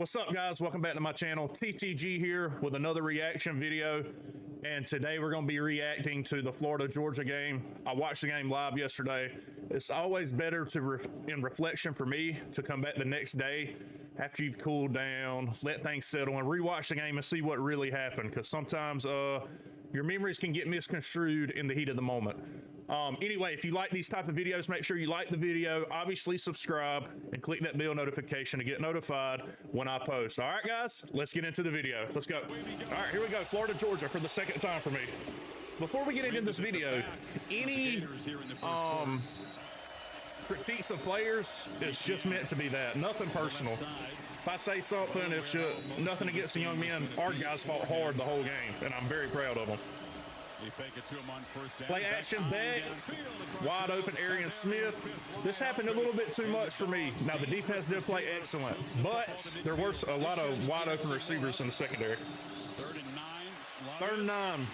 What's up, guys? Welcome back to my channel. TTG here with another reaction video, and today we're going to be reacting to the Florida-Georgia game. I watched the game live yesterday. It's always better to, in reflection for me, to come back the next day after you've cooled down, let things settle, and rewatch the game and see what really happened, because sometimes your memories can get misconstrued in the heat of the moment. Anyway, if you like these type of videos, make sure you like the video, obviously subscribe, and click that bell notification to get notified when I post. All right, guys, let's get into the video. Let's go. All right, here we go. Florida, Georgia for the second time for me. Before we get into this video, any critiques of players, it's just meant to be that. Nothing personal. If I say something, it's just nothing against the young men. Our guys fought hard the whole game, and I'm very proud of them. Play action, Beck, wide open, Arian Smith. This happened a little bit too much for me. Now, the defense did play excellent, but there were a lot of wide open receivers in the secondary. Third and nine.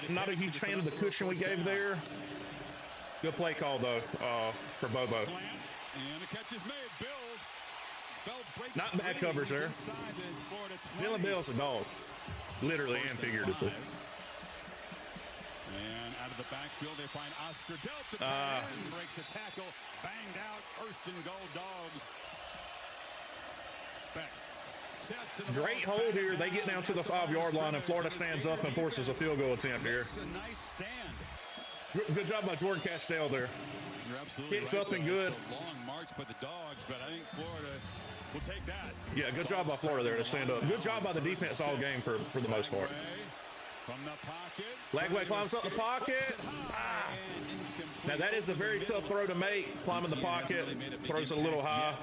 Not a huge fan of the cushion we gave there. Good play call, though, for Bobo. And the catch is made. Not bad coverage there. Dylan Bell's a dog, literally and figuratively. And out of the backfield, they find Oscar Delp. The tight end breaks a tackle, banged out. First and goal, Dogs. Back. Great hold here. They get down to the 5-yard line, and Florida stands up and forces a field goal attempt here. A nice stand. Good job by Jordan Castell there. You're absolutely Kicks right. up and good. It's a long march by the Dogs, but I think Florida will take that. Yeah, good job by Florida there to stand up. Good job by the defense all game for the most part. From the pocket. Lagway climbs up the pocket. Now that is a very tough throw to make. Climbing the pocket, throws it a little high.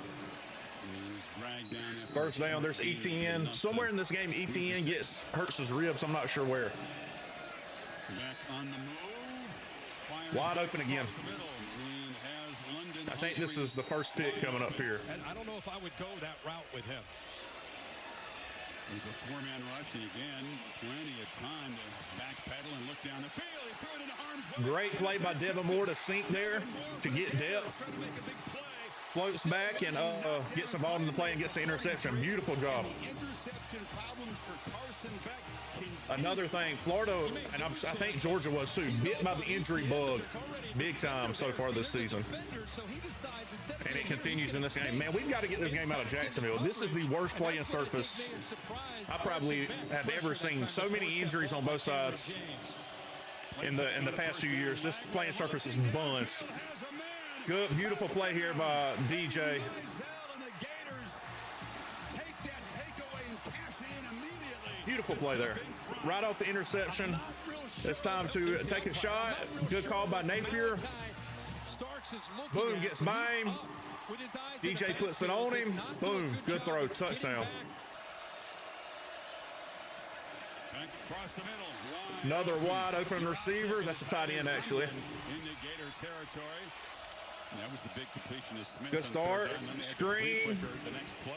First down, there's ETN. Somewhere in this game, ETN hurts his ribs. I'm not sure where. Back on the move. Wide open again. I think this is the first pick coming up here. I don't know if I would go that route with him. There's a four-man rush, and again, plenty of time to backpedal and look down the field. He threw it into harm's way. Great play by Devin Moore to sink there to get depth. Floats back and gets involved in the play and gets the interception. Beautiful job. Interception problems for Carson Beck. Another thing, Florida, and I think Georgia was too, bit by the injury bug big time so far this season. And it continues in this game. Man, we've got to get this game out of Jacksonville. This is the worst playing surface I probably have ever seen. So many injuries on both sides in the past few years. This playing surface is buns. Good, beautiful play here by DJ. Beautiful play there. Right off the interception. It's time to take a shot. Good call by Napier. Boom, gets by him. DJ puts it on him. Boom, good throw, touchdown. Another wide open receiver. That's a tight end, actually. Into Gator territory. That was the big completion of Smith. Good start. Screen. The next play,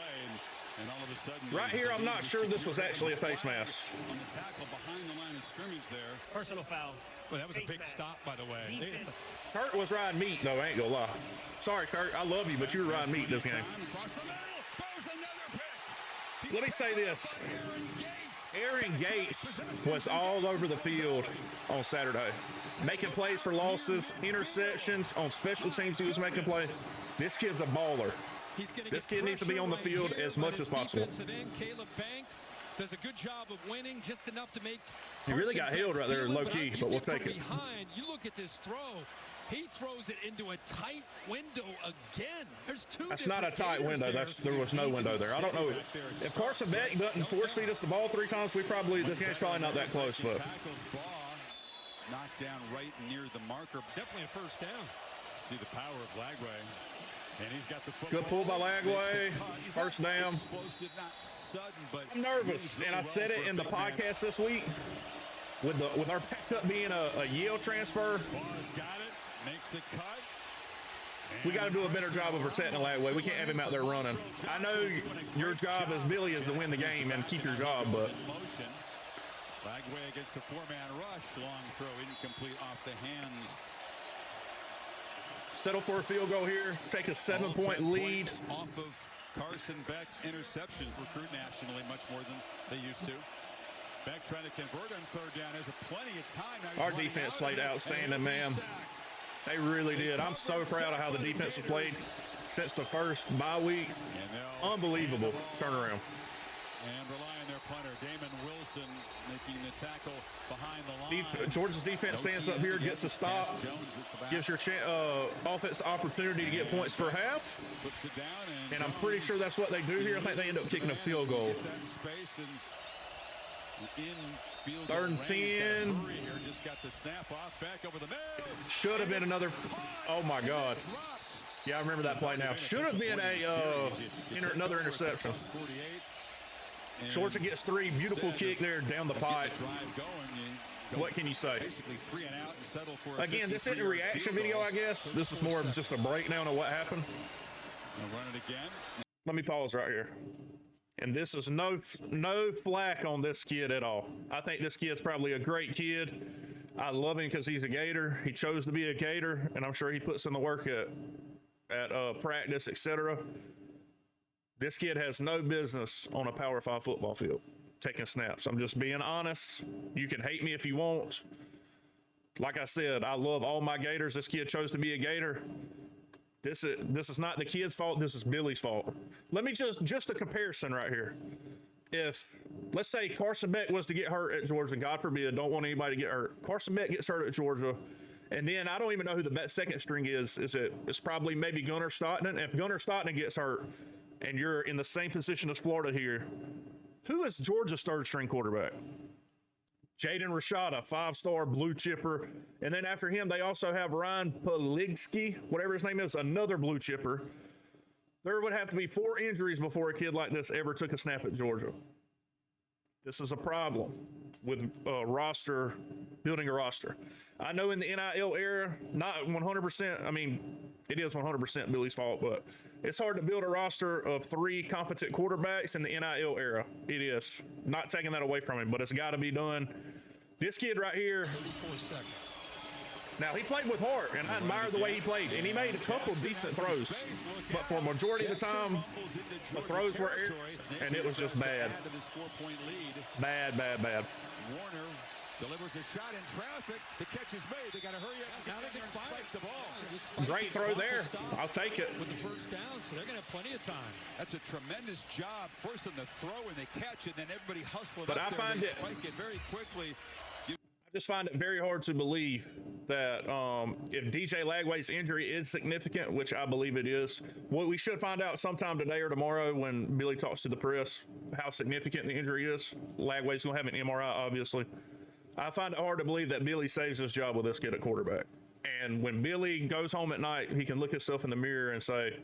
and all of a sudden, right here, I'm not sure this was actually a face mask. On the tackle behind the line of scrimmage there. Personal foul. Well, that was a big stop, by the way. Kurt was riding meat, though. I ain't gonna lie. Sorry, Kurt. I love you, but you were riding meat this game. Let me say this. Aaron Gates was all over the field on Saturday, making plays for losses, interceptions. On special teams, he was making plays. This kid's a baller. This kid needs to be on the field as much as possible. Caleb Banks does a good job of winning, just enough to make. He really got held right there, low key, but we'll take it. Behind, you look at this throw. He throws it into a tight window again. There's two. That's not a tight window. There was no window there. I don't know if Carson Beck doesn't force feed us the ball 3 times. This game's probably not that close, but knocked down right near the marker. Definitely a first down. See the power of Lagway. And he's got the good pull by Lagway. First down. Explosive, not sudden, but I'm nervous, and I said it in the podcast this week. With our backup being a Yale transfer, got it, makes a cut. We got to do a better job of protecting Lagway. We can't have him out there running. I know your job as Billy is to win the game and keep your job, but Lagway against a 4-man rush. Long throw incomplete off the hands. Settle for a field goal here. Take a 7-point lead. Off of Carson Beck interceptions recruit nationally much more than they used to. Beck trying to convert on third down. Has plenty of time. Now Our defense played outstanding, man. They really did. I'm so proud of how the defense has played since the first bye week. Unbelievable turnaround. And rely on their punter, Damon Wilson, making the tackle behind the line. Georgia's defense stands up here, gets a stop, gives your offense opportunity to get points for half. And I'm pretty sure that's what they do here. I think they end up kicking a field goal. 3rd and 10. Should have been another. Oh my God. Yeah, I remember that play now. Should have been another interception. Georgia gets 3. Beautiful kick there down the pipe. What can you say? Again, this isn't a reaction video, I guess. This is more of just a breakdown of what happened. Let me pause right here. And this is no flack on this kid at all. I think this kid's probably a great kid. I love him because he's a Gator. He chose to be a Gator, and I'm sure he puts in the work at practice, etc. This kid has no business on a Power 5 football field taking snaps. I'm just being honest. You can hate me if you want. Like I said, I love all my Gators. This kid chose to be a Gator. This is not the kid's fault. This is Billy's fault. Let me just a comparison right here. If, let's say Carson Beck was to get hurt at Georgia, God forbid, don't want anybody to get hurt. Carson Beck gets hurt at Georgia, and then I don't even know who the second string is. It's probably maybe Gunnar Stockton. If Gunnar Stockton gets hurt, and you're in the same position as Florida here, who is Georgia's 3rd string quarterback? Jaden Rashada, 5-star blue chipper. And then after him, they also have Ryan Peligski, whatever his name is, another blue chipper. There would have to be 4 injuries before a kid like this ever took a snap at Georgia. This is a problem with building a roster. I know in the NIL era, not 100%, I mean, it is 100% Billy's fault, but it's hard to build a roster of 3 competent quarterbacks in the NIL era. It is. Not taking that away from him, but it's got to be done. This kid right here, 34 seconds. now he played with heart, and I admire the way he played, and he made a couple decent throws, but for a majority of the time, the throws were air, and it was just bad. Bad. Warner delivers a shot in traffic. The catch is made. They got to hurry up and get there and spike the ball. Great throw there. I'll take it. With the first down, so they're going to have plenty of time. That's a tremendous job. First on the throw and the catch, and then everybody hustling but up I there. find They it spike it very quickly. I just find it very hard to believe that if DJ Lagway's injury is significant, which I believe it is, well, we should find out sometime today or tomorrow when Billy talks to the press how significant the injury is. Lagway's going to have an MRI, obviously. I find it hard to believe that Billy saves his job with this kid at quarterback. And when Billy goes home at night, he can look himself in the mirror and say,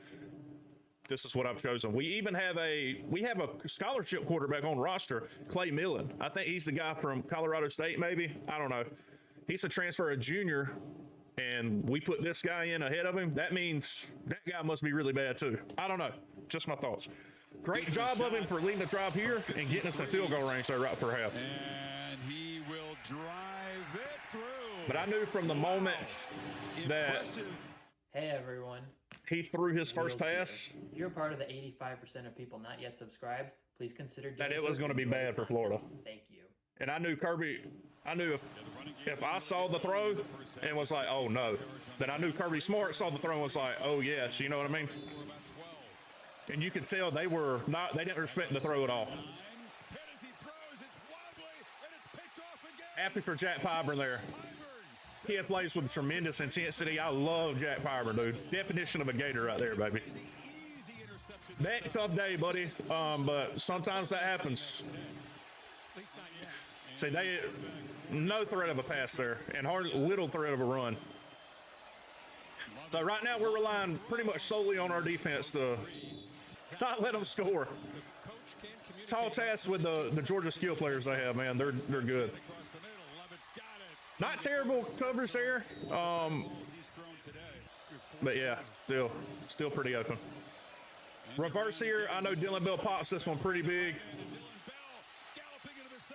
this is what I've chosen. We have a scholarship quarterback on roster, Clay Millen. I think he's the guy from Colorado State, maybe. I don't know. He's a transfer, a junior, and we put this guy in ahead of him. That means that guy must be really bad too. I don't know. Just my thoughts. Great job of him for leading the drive here and getting us in field goal range there right for half. And he will drive it through. But I knew from the moment that Hey everyone. he threw his first Niels pass here. If you're part of the 85% of people not yet subscribed, please consider doing that it so was going to be bad for Florida. Thank you. And I knew if I saw the throw and was like, oh no, then I knew Kirby Smart saw the throw and was like, oh yes, you know what I mean? And you could tell they didn't respect the throw at all. Happy for Jack Pyburn there. He plays with tremendous intensity. I love Jack Pyburn, dude. Definition of a Gator right there, baby. That tough day, buddy. But sometimes that happens. See, no threat of a pass there, and little threat of a run. So right now we're relying pretty much solely on our defense to not let them score. Tall task with the Georgia skill players they have, man. They're good. Not terrible covers there. But yeah, still pretty open. Reverse here. I know Dylan Bell pops this one pretty big.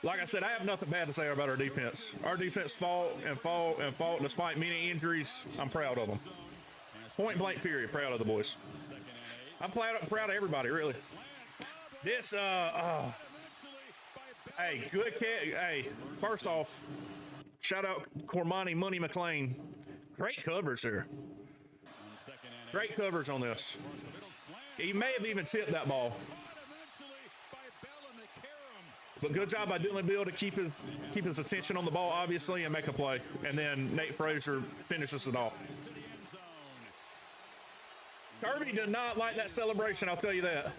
Like I said, I have nothing bad to say about our defense. Our defense fought despite many injuries. I'm proud of them. Point blank period. Proud of the boys. I'm proud of everybody, really. This, hey, good catch. Hey, first off, shout out Cormani Money McLean. Great coverage there. Great coverage on this. He may have even tipped that ball. But good job by Dylan Bill to keep his attention on the ball, obviously, and make a play. And then Nate Frazier finishes it off. Kirby did not like that celebration, I'll tell you that.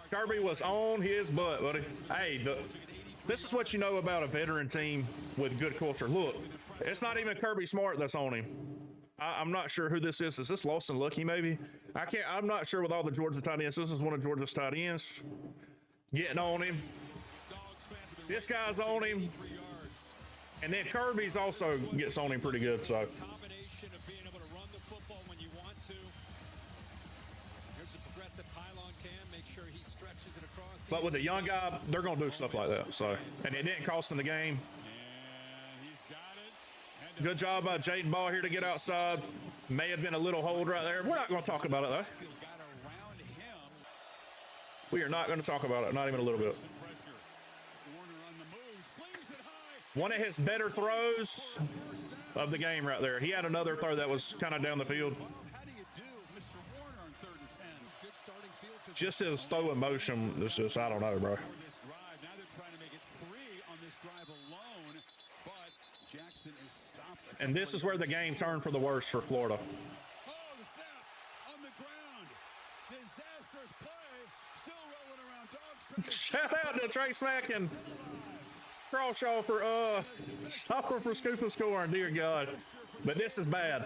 Kirby was on his butt, buddy. Hey, this is what you know about a veteran team with good culture. Look, it's not even Kirby Smart that's on him. I'm not sure who this is. Is this Lawson Lucky, maybe? I'm not sure with all the Georgia tight ends. This is one of Georgia's tight ends. Getting on him. This guy's on him. And then Kirby's also gets on him pretty good, so. Combination of being able to run the football when you want to. Here's a progressive pylon cam. Make sure he stretches it across. But with a young guy, they're going to do stuff like that. So, and it didn't cost him the game. Good job by Jaden Ball here to get outside. May have been a little hold right there. We're not going to talk about it, though. We are not going to talk about it, not even a little bit. One of his better throws of the game right there. He had another throw that was kind of down the field. Just his throw in motion is just, I don't know, bro. And this is where the game turned for the worse for Florida. Oh, the snap on the ground. Disastrous play. Still rolling around. Dogs. Shout out to Trey Smack and Crawshaw for stopper for scoop and scoring, dear God. But this is bad.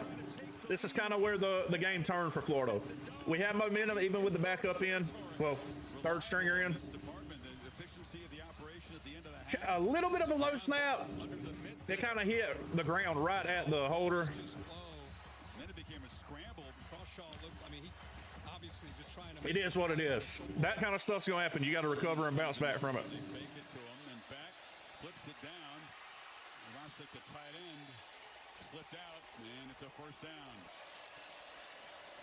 This is kind of where the game turned for Florida. We have momentum even with the backup in. Well, third stringer in. A little bit of a low snap. It kind of hit the ground right at the holder. It is what it is. That kind of stuff's going to happen. You got to recover and bounce back from it. Flips it down. Rosick, the tight end, slipped out, and it's a first down.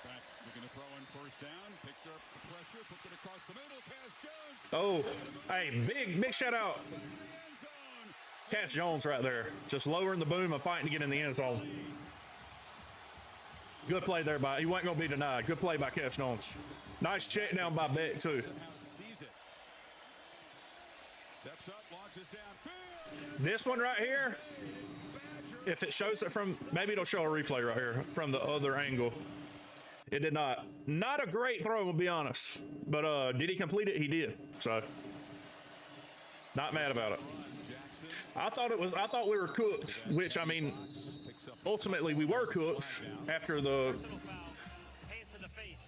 Back, looking to throw in first down. Picked up the pressure, put it across the middle. Cass Jones. Oh, hey, big shout out. Cass Jones right there. Just lowering the boom and fighting to get in the end zone. Good play there he wasn't going to be denied. Good play by Cass Jones. Nice check down by Beck, too. Steps up, launches downfield. This one right here, if it shows it from, maybe it'll show a replay right here from the other angle. It did not. Not a great throw, to be honest. But did he complete it? He did. So, not mad about it. I thought we were cooked, which, I mean, ultimately we were cooked after the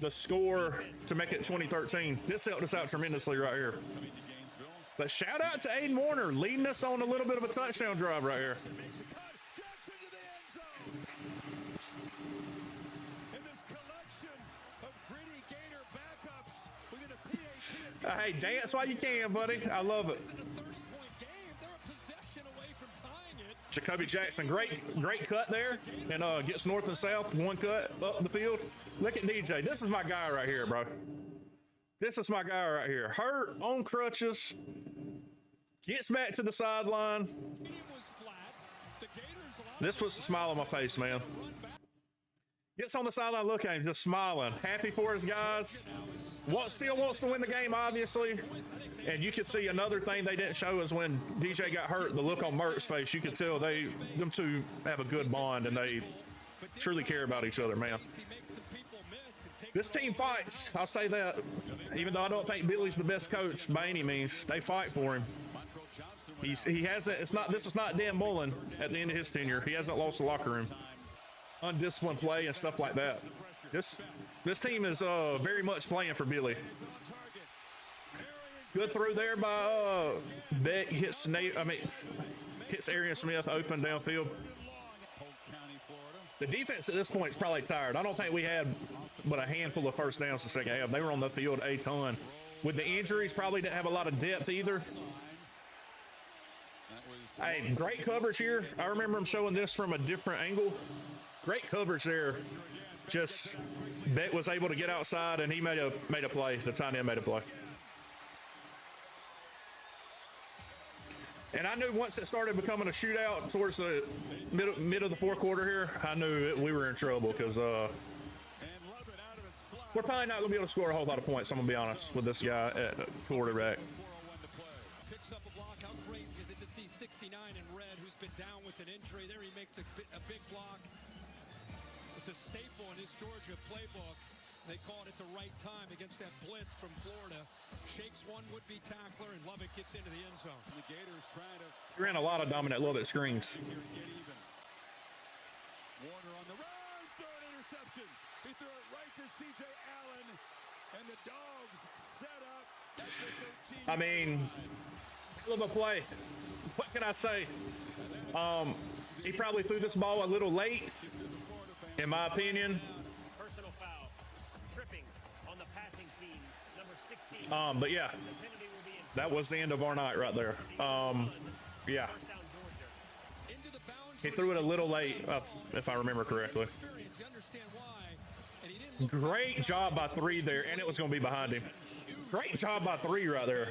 score to make it 2013. This helped us out tremendously right here. But shout out to Aiden Warner leading us on a little bit of a touchdown drive right here. Hey, dance while you can, buddy. I love it. Jacoby Jackson, great cut there, and gets north and south, one cut up the field. Look at DJ. This is my guy right here, bro. This is my guy right here. Hurt, on crutches, gets back to the sideline. This puts a smile on my face, man. Gets on the sideline, look at him, just smiling. Happy for his guys. Still wants to win the game, obviously. And you can see another thing they didn't show is when DJ got hurt, the look on Merck's face. You could tell them two have a good bond, and they truly care about each other, man. This team fights. I'll say that. Even though I don't think Billy's the best coach by any means, they fight for him. He hasn't. This is not Dan Mullen at the end of his tenure. He hasn't lost the locker room. Undisciplined play and stuff like that. This team is very much playing for Billy. Good throw there by Beck. Hits Arian Smith open downfield. The defense at this point is probably tired. I don't think we had but a handful of first downs in the second half. They were on the field a ton. With the injuries, probably didn't have a lot of depth either. Hey, great coverage here. I remember him showing this from a different angle. Great coverage there just Beck was able to get outside, and he made a play. The tight end made a play. And I knew once it started becoming a shootout towards the mid of the fourth quarter here, I knew we were in trouble because we're probably not going to be able to score a whole lot of points, I'm going to be honest, with this guy at quarterback. Picks up a block. How great is it to see 69 in red, who's been down with an injury? There he makes a big block. It's a staple in his Georgia playbook. They caught it at the right time against that blitz from Florida. Shakes one would-be tackler, and Lubbock gets into the end zone. The Gators trying to... He ran a lot of dominant Lubbock screens. Warner on the run, third interception. He threw it right to C.J. Allen, and the Dogs set up at the 13. I mean, hell of a play. What can I say? He probably threw this ball a little late, in my opinion. Personal foul. Tripping on the passing team, number 16. But yeah, that was the end of our night right there. Yeah. He threw it a little late, if I remember correctly. Great job by 3 there, and it was going to be behind him. Great job by 3 right there.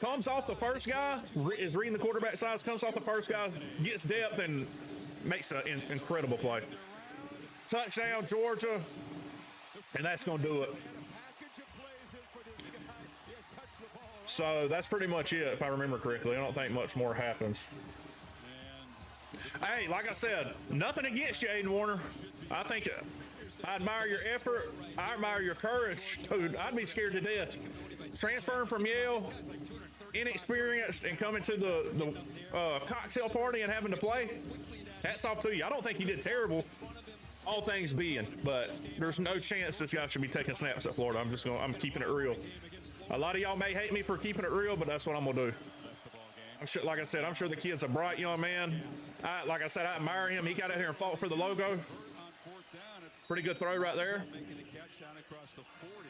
Comes off the first guy, is reading the quarterback size, comes off the first guy, gets depth, and makes an incredible play. Touchdown, Georgia, and that's going to do it. So that's pretty much it, if I remember correctly. I don't think much more happens. Hey, like I said, nothing against you, Aiden Warner. I think I admire your effort. I admire your courage. Dude, I'd be scared to death. Transferring from Yale, inexperienced, and coming to the cocktail party and having to play, hats off to you. I don't think you did terrible, all things being, but there's no chance this guy should be taking snaps at Florida. I'm keeping it real. A lot of y'all may hate me for keeping it real, but that's what I'm gonna do. I'm sure, like I said, I'm sure the kid's a bright young man. Like I said, I admire him. He got out here and fought for the logo. Pretty good throw right there.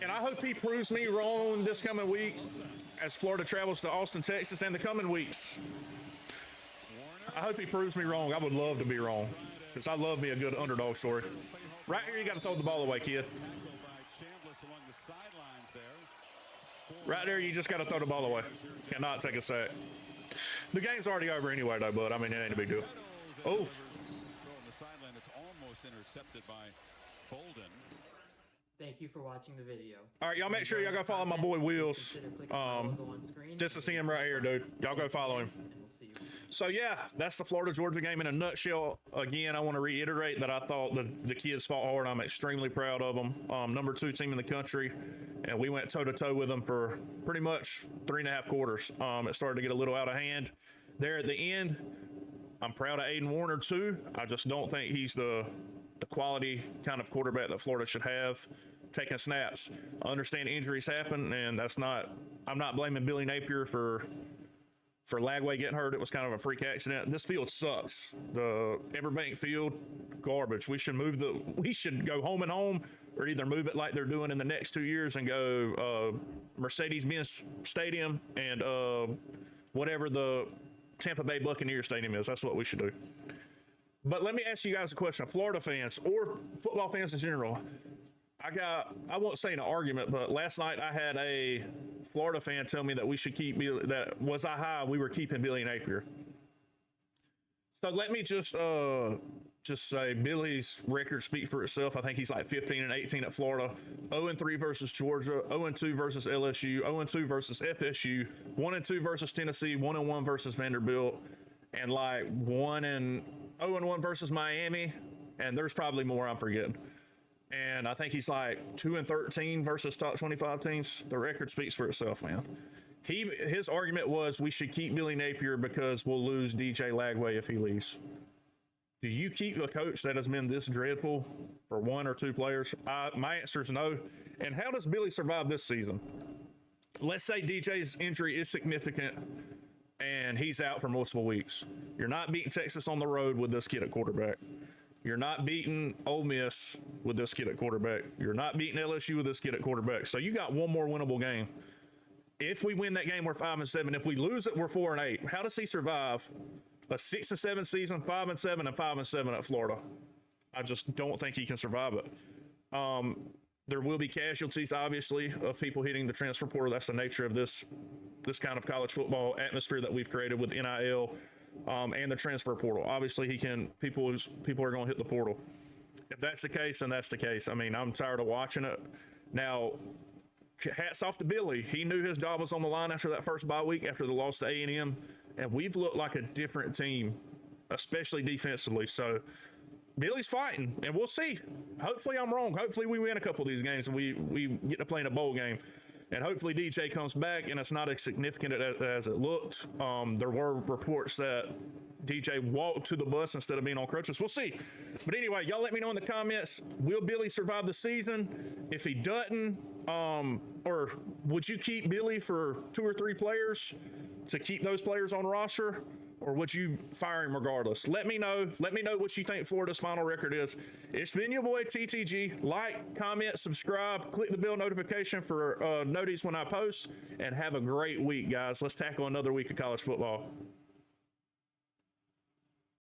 And I hope he proves me wrong this coming week as Florida travels to Austin, Texas, and the coming weeks. I hope he proves me wrong. I would love to be wrong because I love me a good underdog story. Right here, you got to throw the ball away, kid. Right there, you just got to throw the ball away. Cannot take a sack. The game's already over anyway, though, but I mean, it ain't a big deal. Oh. Thank you for watching the video. All right, y'all make sure y'all go follow my boy Wheels. Just to see him right here, dude. Y'all go follow him. So yeah, that's the Florida Georgia game in a nutshell. Again, I want to reiterate that I thought the kids fought hard. I'm extremely proud of them. Number 2 team in the country, and we went toe to toe with them for pretty much 3.5 quarters. It started to get a little out of hand there at the end. I'm proud of Aiden Warner too. I just don't think he's the quality kind of quarterback that Florida should have taking snaps. I understand injuries happen, and I'm not blaming Billy Napier for Lagway getting hurt. It was kind of a freak accident. This field sucks. The Everbank field, garbage. We should go home and home, or either move it like they're doing in the next 2 years and go Mercedes-Benz Stadium and whatever the Tampa Bay Buccaneers Stadium is. That's what we should do. But let me ask you guys a question. Florida fans or football fans in general, I won't say an argument, but last night I had a Florida fan tell me that we should keep Billy, that was I high, we were keeping Billy Napier. So let me just say Billy's record speaks for itself. I think he's like 15-18 at Florida, 0-3 versus Georgia, 0-2 versus LSU, 0-2 versus FSU, 1-2 versus Tennessee, 1-1 versus Vanderbilt, and like 0-1 versus Miami, and there's probably more I'm forgetting. And I think he's like 2-13 versus top 25 teams. The record speaks for itself, man. His argument was we should keep Billy Napier because we'll lose DJ Lagway if he leaves. Do you keep a coach that has been this dreadful for 1 or 2 players? My answer is no. And how does Billy survive this season? Let's say DJ's injury is significant and he's out for multiple weeks. You're not beating Texas on the road with this kid at quarterback. You're not beating Ole Miss with this kid at quarterback. You're not beating LSU with this kid at quarterback. So you got one more winnable game. If we win that game, we're 5-7. If we lose it, we're 4-8. How does he survive a 6-7 season, 5-7, and 5-7 at Florida? I just don't think he can survive it. There will be casualties, obviously, of people hitting the transfer portal. That's the nature of this kind of college football atmosphere that we've created with NIL and the transfer portal. Obviously, people are going to hit the portal. If that's the case, then that's the case. I mean, I'm tired of watching it. Now, hats off to Billy. He knew his job was on the line after that first bye week, after the loss to A&M, and we've looked like a different team, especially defensively. So Billy's fighting, and we'll see. Hopefully I'm wrong. Hopefully we win a couple of these games and we get to play in a bowl game. And hopefully DJ comes back and it's not as significant as it looked. There were reports that DJ walked to the bus instead of being on crutches. We'll see. But anyway, y'all let me know in the comments, will Billy survive the season? If he doesn't, or would you keep Billy for 2 or 3 players to keep those players on roster? Or would you fire him regardless? Let me know. Let me know what you think Florida's final record is. It's been your boy TTG. Like, comment, subscribe, click the bell notification for notice when I post, and have a great week, guys. Let's tackle another week of college football.